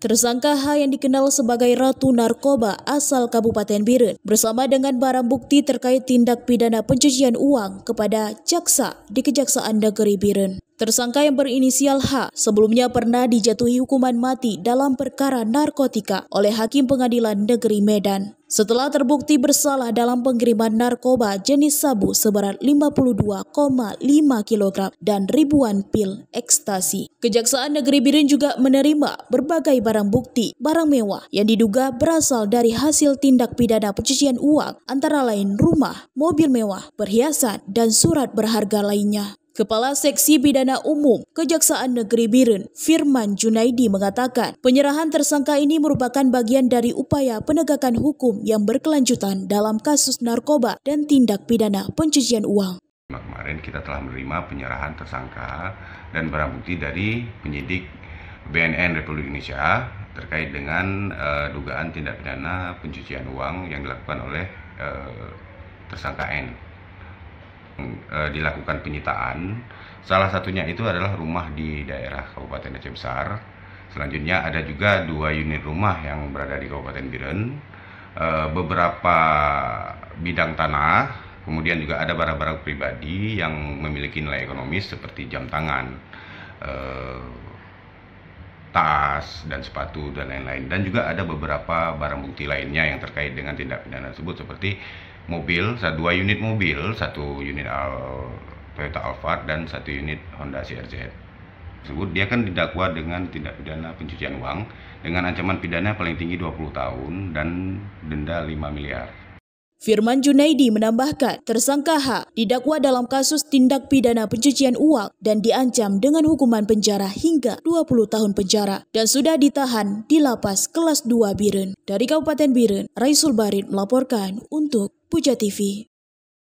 Tersangka H yang dikenal sebagai Ratu Narkoba asal Kabupaten Biren bersama dengan barang bukti terkait tindak pidana pencucian uang kepada jaksa di Kejaksaan Negeri Biren. Tersangka yang berinisial H sebelumnya pernah dijatuhi hukuman mati dalam perkara narkotika oleh Hakim Pengadilan Negeri Medan. Setelah terbukti bersalah dalam pengiriman narkoba jenis sabu seberat 52,5 kg dan ribuan pil ekstasi. Kejaksaan Negeri Biren juga menerima berbagai barang bukti, barang mewah yang diduga berasal dari hasil tindak pidana pencucian uang, antara lain rumah, mobil mewah, perhiasan, dan surat berharga lainnya. Kepala Seksi Pidana Umum Kejaksaan Negeri Biren, Firman Junaidi mengatakan, penyerahan tersangka ini merupakan bagian dari upaya penegakan hukum yang berkelanjutan dalam kasus narkoba dan tindak pidana pencucian uang. Kemarin kita telah menerima penyerahan tersangka dan barang bukti dari penyidik BNN Republik Indonesia terkait dengan dugaan tindak pidana pencucian uang yang dilakukan oleh tersangka N. Dilakukan penyitaan, salah satunya itu adalah rumah di daerah Kabupaten Aceh Besar. Selanjutnya ada juga 2 unit rumah yang berada di Kabupaten Biren, beberapa bidang tanah, kemudian juga ada barang-barang pribadi yang memiliki nilai ekonomis seperti jam tangan, tas dan sepatu dan lain-lain, dan juga ada beberapa barang bukti lainnya yang terkait dengan tindak pidana tersebut seperti mobil, 2 unit mobil, 1 unit Toyota Alphard dan 1 unit Honda CRZ. Tersebut dia kan didakwa dengan tindak pidana pencucian uang dengan ancaman pidana paling tinggi 20 tahun dan denda 5 miliar. Firman Junaidi menambahkan, tersangka H didakwa dalam kasus tindak pidana pencucian uang dan diancam dengan hukuman penjara hingga 20 tahun penjara dan sudah ditahan di lapas kelas 2 Biren. Dari Kabupaten Biren, Raisul Barit melaporkan untuk Puja TV.